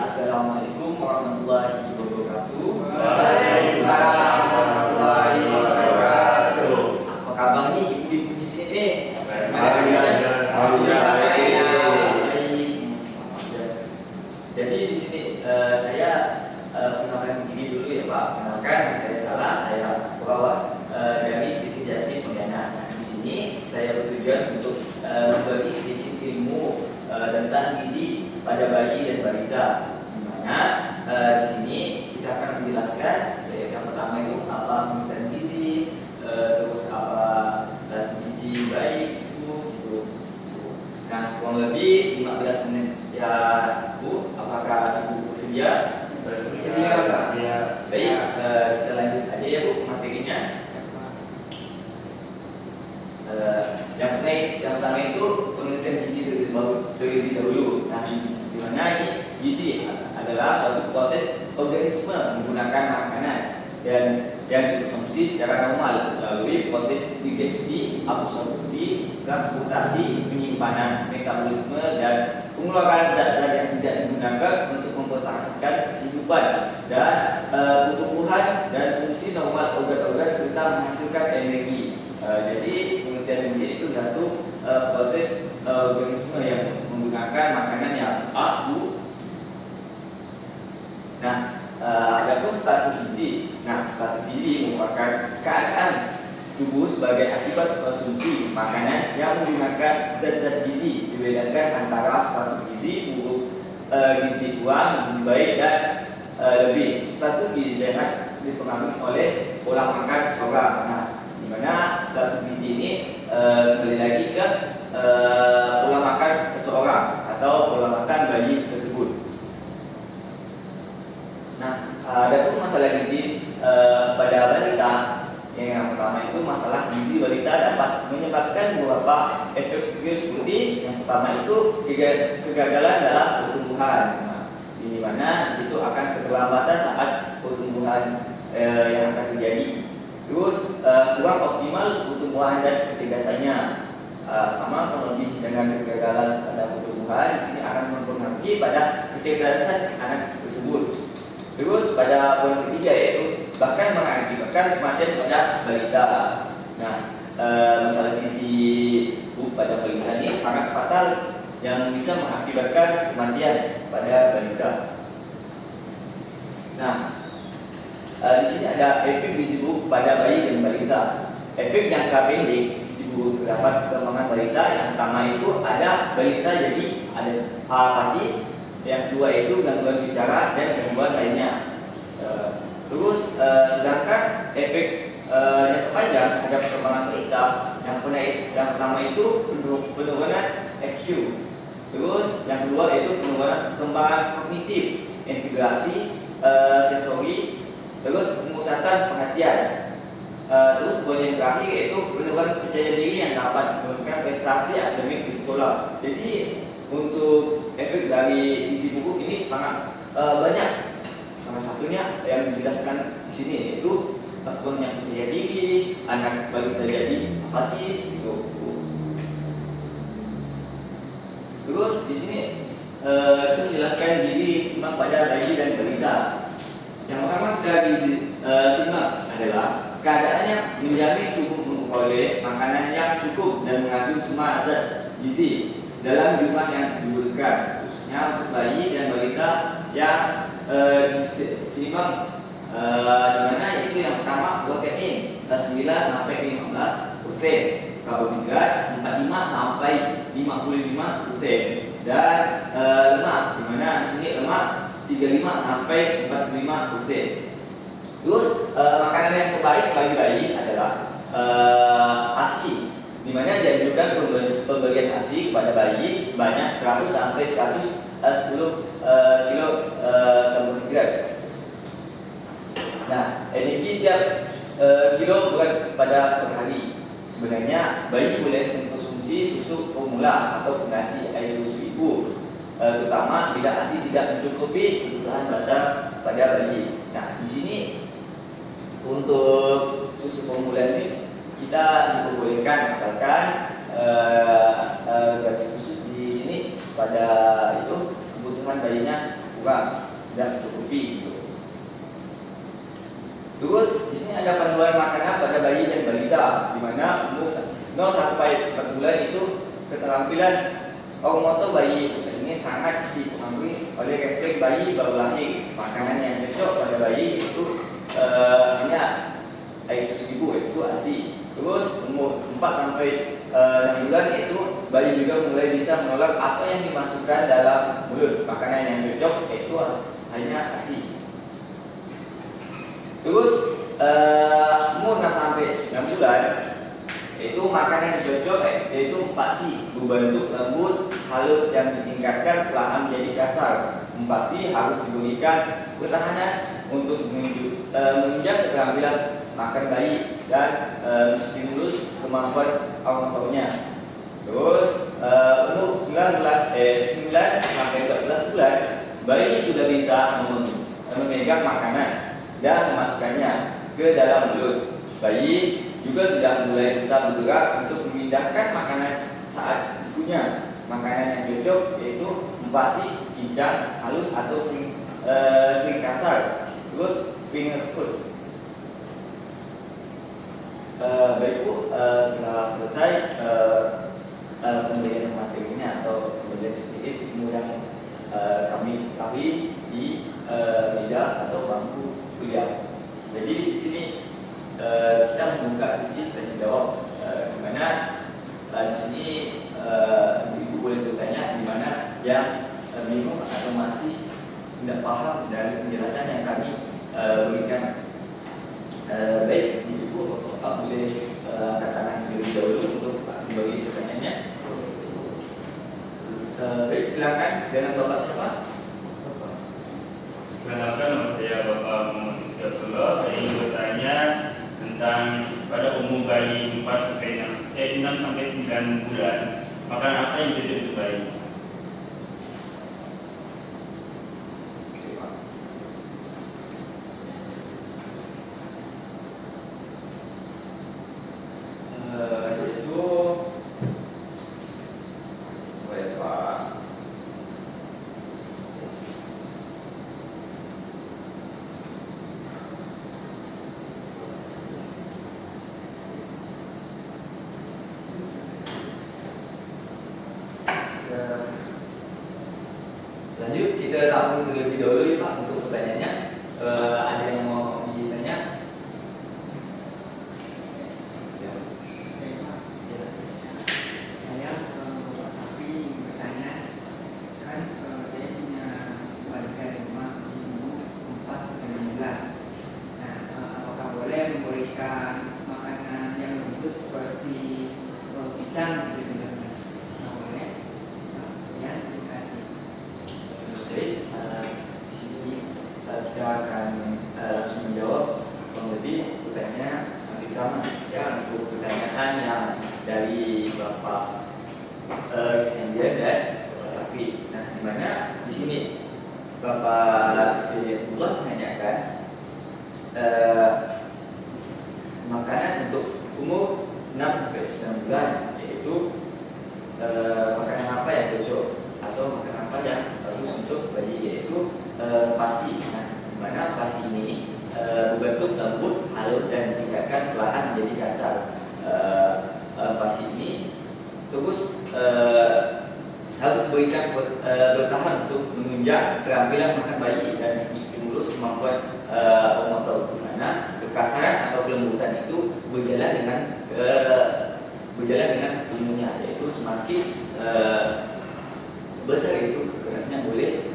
Assalamualaikum warahmatullahi wabarakatuh. Waalaikumsalam warahmatullahi wabarakatuh. Apa kabarnya ibu-ibu di sini? Alhamdulillah Baik. Jadi di sini saya kenalkan diri dulu ya Pak. Kenalkan saya Salah, saya perawat dari Siti Jasi Pontianak. Nah, di sini saya bertujuan untuk membagi sedikit ilmu tentang gizi pada bayi dan balita. Dimana di sini kita akan menjelaskan yang pertama itu apa pemilihan gizi, terus apa gizi bayi itu gitu. Nah, kurang lebih 15 menit ya Bu, apakah Ibu bersedia? Bersedia, Pak. Ya. Baik, kita lanjut aja ya Bu materinya. Yang pertama itu penelitian gizi terlebih dahulu. Nah, di mana ini gizi adalah suatu proses organisme menggunakan makanan dan yang dikonsumsi secara normal melalui proses digesti, absorpsi, transportasi, penyimpanan, metabolisme dan pengeluaran zat-zat yang tidak digunakan untuk mempertahankan kehidupan dan pertumbuhan dan fungsi normal organ-organ serta menghasilkan energi. Jadi penelitian gizi itu satu proses organisme yang menggunakan makanan yang Bu. Nah, adapun status gizi. Nah, status gizi merupakan keadaan tubuh sebagai akibat konsumsi makanan yang menggunakan zat-zat gizi. Dibedakan antara status gizi buruk, gizi kurang, gizi baik dan lebih. Status gizi sehat dipengaruhi oleh pola makan seseorang. Nah, di mana status gizi ini kembali lagi ke pola makan seseorang atau pola makan bayi tersebut. Nah, adapun masalah gizi pada balita, yang pertama itu masalah gizi balita dapat menyebabkan beberapa efek serius seperti yang pertama itu kegagalan dalam pertumbuhan. Nah, di mana itu akan keterlambatan saat pertumbuhan yang akan terjadi. Terus kurang optimal pertumbuhan dan kecerdasannya. Sama kurang lebih dengan kegagalan pada pertumbuhan, di sini akan mempengaruhi pada kecerdasan anak tersebut. Terus pada poin ketiga yaitu bahkan mengakibatkan kematian pada balita. Nah, masalah gizi pada balita ini sangat fatal yang bisa mengakibatkan kematian pada balita. Nah, di sini ada efek gizi buruk pada bayi dan balita. Efek jangka pendek gizi buruk terdapat perkembangan balita. Yang pertama itu ada balita jadi ada apatis, yang kedua itu gangguan bicara dan gangguan lainnya. Terus sedangkan efek yang panjang terhadap perkembangan balita, yang pertama itu penurunan EQ. Terus yang kedua itu penurunan perkembangan kognitif, integrasi sensori, terus pemusatan perhatian. Terus poin yang terakhir yaitu penurunan percaya diri yang dapat menurunkan prestasi akademik di sekolah. Jadi untuk efek dari gizi buruk ini sangat banyak. Salah satunya yang dijelaskan di sini yaitu kurangnya percaya diri, anak balita jadi apatis gitu. Terus di sini itu menjelaskan gizi seimbang pada bayi dan balita. Yang pertama kita simak adalah keadaannya menjamin cukup memperoleh makanan yang cukup dan mengandung semua zat gizi dalam jumlah yang dibutuhkan, khususnya untuk bayi dan balita yang seimbang. Di mana itu yang pertama protein 9 sampai 15%, karbohidrat 45 sampai 55%, dan lemak di mana di sini lemak 35 sampai 45%. Terus makanan yang terbaik bagi bayi adalah ASI, di mana dianjurkan pemberian ASI kepada bayi sebanyak 100 sampai 110 kilo karbohidrat. Nah, energi tiap kilo berat pada per hari. Sebenarnya bayi boleh mengkonsumsi susu formula atau pengganti air susu ibu, terutama bila ASI tidak mencukupi kebutuhan pada bayi. Nah, di sini untuk susu formula ini kita diperbolehkan asalkan garis khusus di sini pada itu kebutuhan bayinya kurang dan cukupi gitu. Terus di sini ada panduan makanan pada bayi dan balita, di mana umur 0 sampai 4 bulan itu keterampilan otomotor bayi usia ini sangat dipengaruhi oleh refleks bayi baru lahir. Makanan yang cocok pada bayi itu hanya air susu ibu, itu ASI. Terus umur 4 sampai 6 bulan itu bayi juga mulai bisa menolak apa yang dimasukkan dalam mulut. Makanan yang cocok itu hanya ASI. Terus umur 6 sampai 9 bulan itu makanan yang cocok yaitu pasti berbentuk lembut, halus dan ditingkatkan perlahan menjadi kasar. Pasti harus diberikan pertahanan untuk menunjang keterampilan makan bayi dan stimulus kemampuan otomotornya. Terus umur 9 sampai 14 bulan bayi sudah bisa memegang makanan dan memasukkannya ke dalam mulut. Bayi juga sudah mulai bisa bergerak untuk memindahkan makanan saat dikunyah. Makanan yang cocok yaitu pasti cincang, halus atau sering kasar. Terus finger food. Baik Bu, telah selesai pemberian materinya atau pemberian sedikit ilmu yang kami ketahui di meja atau bangku kuliah. Jadi di sini kita membuka sedikit tanya jawab, di mana di sini ibu boleh bertanya di mana yang bingung atau masih tidak paham dari penjelasan yang kami berikan. Baik, ibu Bapak boleh angkat tangan terlebih dahulu untuk memberi pertanyaannya. Baik, silakan dengan Bapak siapa? Perkenalkan, nama saya Bapak Muhammad Iskandar. Saya ingin bertanya tentang pada umur bayi 6 sampai 9 bulan, makanan apa yang cocok untuk bayi? Lanjut, kita tampung terlebih dahulu ya Pak untuk pertanyaannya. Ada yang mau ditanya? Saya Bapak Sapi bertanya, kan saya punya balita di rumah umur 4 sampai 6 bulan. Nah, apakah boleh memberikan makanan yang lembut seperti pisang gitu? Nah, boleh. Sekian, terima kasih. Oke, di sini kita akan langsung menjawab kurang lebih pertanyaan hampir sama ya untuk pertanyaan yang dari Bapak Iskandar dan Bapak Safi. Nah, di mana di sini Bapak Iskandar menanyakan makanan untuk umur 6 sampai 9 bulan, yaitu makanan apa yang cocok atau makanan apa yang bagus untuk bayi, yaitu pasti. Nah, di mana pasti ini berbentuk lembut, halus dan ditingkatkan perlahan menjadi kasar. Pasti ini terus harus diberikan bertahan untuk menunjang keterampilan makan bayi dan stimulus kemampuan otomotor, di mana kekasaran atau kelembutan itu berjalan dengan ilmunya, yaitu semakin besar itu kerasnya boleh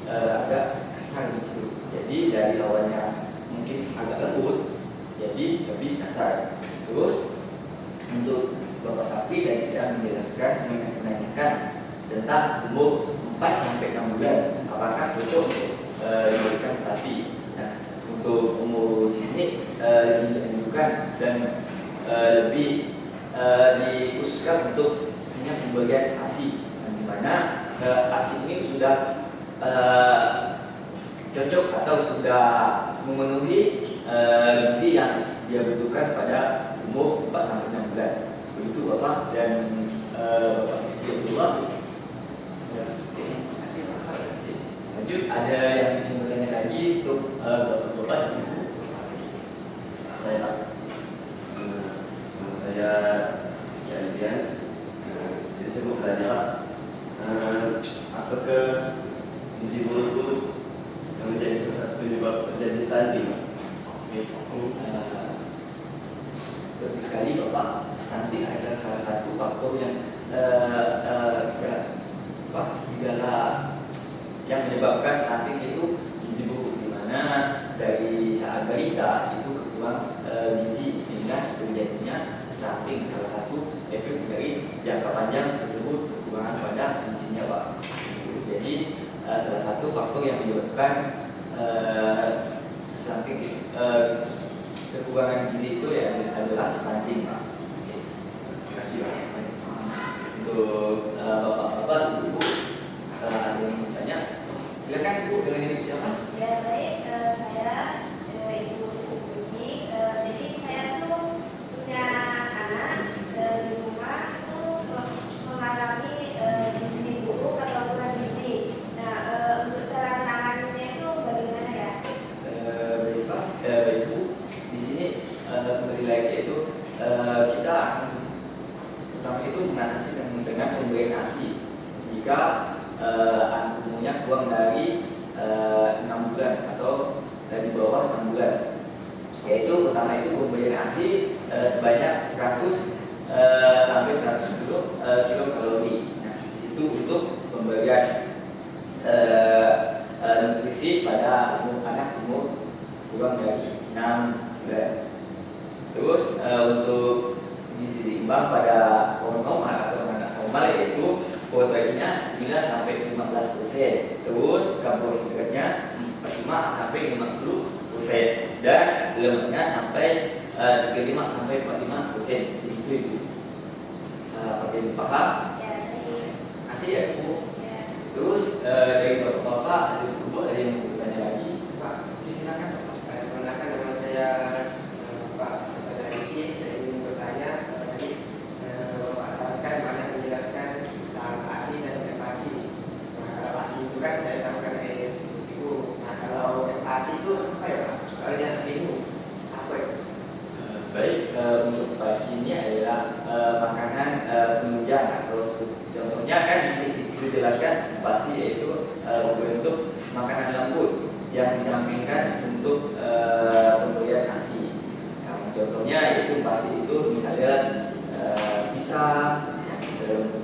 agak kasar gitu. Jadi dari awalnya mungkin agak lembut, jadi lebih kasar. Terus untuk Bapak Sapi dan saya menanyakan tentang umur 4 sampai 6 bulan, apakah cocok untuk diberikan ASI. Nah, untuk umur di sini lebih dianjurkan dan lebih dikhususkan untuk hanya pemberian ASI, di mana ASI ini sudah cocok atau sudah memenuhi gizi yang dia butuhkan pada umur 4 sampai 6 bulan. Begitu Bapak dan Bapak Iskandar. Terima kasih Pak. Lanjut ada yang ingin bertanya lagi untuk bapak-bapak dan ibu? Saya Pak. Nama saya sekalian. Jadi saya mau bertanya Pak, apakah gizi buruk itu yang menjadi salah satu penyebab terjadi stunting? Betul sekali Bapak, stunting adalah salah satu faktor yang gejala yang menyebabkan stunting itu gizi buruk, di mana dari saat balita itu kekurangan gizi sehingga terjadinya stunting. Salah satu efek dari jangka panjang tersebut kekurangan pada gizinya Pak. Jadi salah satu faktor yang menyebabkan stunting kekurangan gizi itu adalah stunting Pak. Terima kasih Pak. Untuk bapak-bapak, ibu, ada yang mau tanya? Silakan ibu, dengan ibu siapa? Ya baik, saya Ibu Suci. Jadi saya tuh punya anak di rumah itu mengalami gizi buruk atau kurang gizi. Nah, untuk cara menanganinya itu bagaimana ya? Baik Pak, ibu, di sini kembali lagi itu kita pertama itu mengatasi dengan pemberian ASI. Jika anak umurnya kurang dari 6 bulan atau di bawah 6 bulan, yaitu pertama itu pemberian ASI sebanyak 100 sampai 110 kilokalori. Nah, itu untuk pemberian nutrisi pada anak umur kurang dari 6 bulan. Terus untuk gizi seimbang pada orang normal atau anak normal yaitu proteinnya 9 sampai 15%, terus karbohidratnya 45 sampai 50% dan lemaknya sampai 35 sampai 45%. Begitu Ibu. Pakai Ibu paham? Ya, baik. Kasih ya Ibu. Ya. Terus dari bapak-bapak ada Ibu ada yang mau bertanya lagi? Pak, Silakan Pak. perkenalkan nama saya Pak Sabda Rizky. Saya ingin bertanya tadi Bapak Saraskan banyak menjelaskan tentang ASI dan FASI. Nah, kalau ASI itu kan saya tahu kan susu ibu. Nah, kalau FASI itu apa ya Pak? Soalnya bingung. Apa itu? Baik, untuk pasti ini adalah makanan penunjang atau contohnya kan itu jelaskan pasti yaitu berbentuk makanan lembut yang disampingkan untuk pemberian ASI. Nah, contohnya yaitu pasti itu misalnya pisang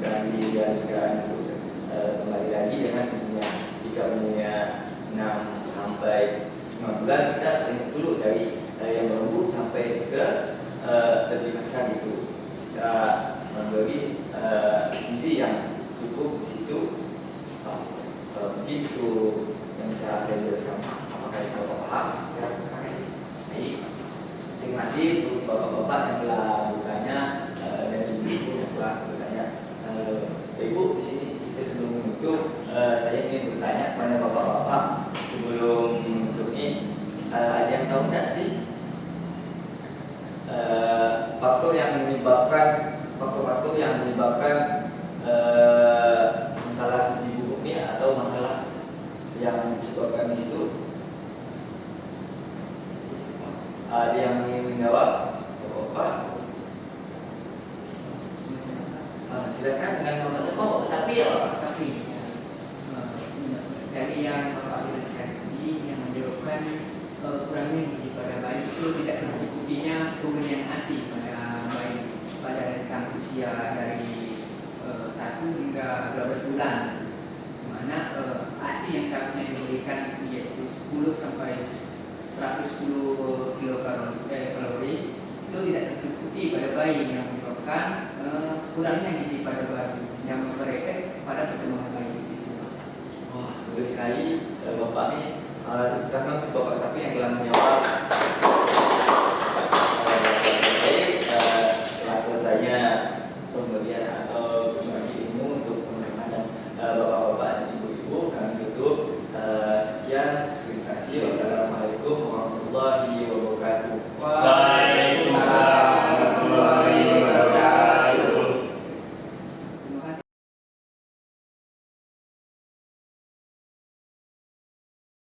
dan diharuskan untuk kembali lagi dengan umurnya. Jika umurnya 6 sampai 9 bulan kita tengok dulu dari yang lembut sampai ke lebih kasar itu. Kita memberi gizi yang cukup di situ. Begitu yang bisa saya jelaskan. Apakah itu Bapak paham? Ya, terima kasih. Baik. Terima kasih untuk bapak-bapak yang telah bertanya dan ibu-ibu yang telah bertanya. Ibu di sini kita sebelum menutup saya ingin bertanya kepada bapak-bapak sebelum menutup ini ada yang tahu tidak sih faktor yang menyebabkan masalah gizi buruk ini atau masalah yang disebabkan di situ? Ada yang ingin menjawab? Bapak? Silakan dengan namanya Pak Sapi ya Pak. Sapi. Dari yang Bapak jelaskan tadi yang menyebabkan kurangnya gizi pada bayi itu tidak tercukupinya pemberian ASI pada bayi pada rentang usia dari 1 hingga 12 bulan, di mana ASI yang seharusnya diberikan yaitu 10 sampai 110 kilokalori itu tidak tercukupi pada bayi yang menyebabkan kurangnya gizi pada bayi yang mereka pada perkembangan bayi itu. Wah, bagus sekali Bapak nih, terutama untuk Bapak Sapi yang telah menjawab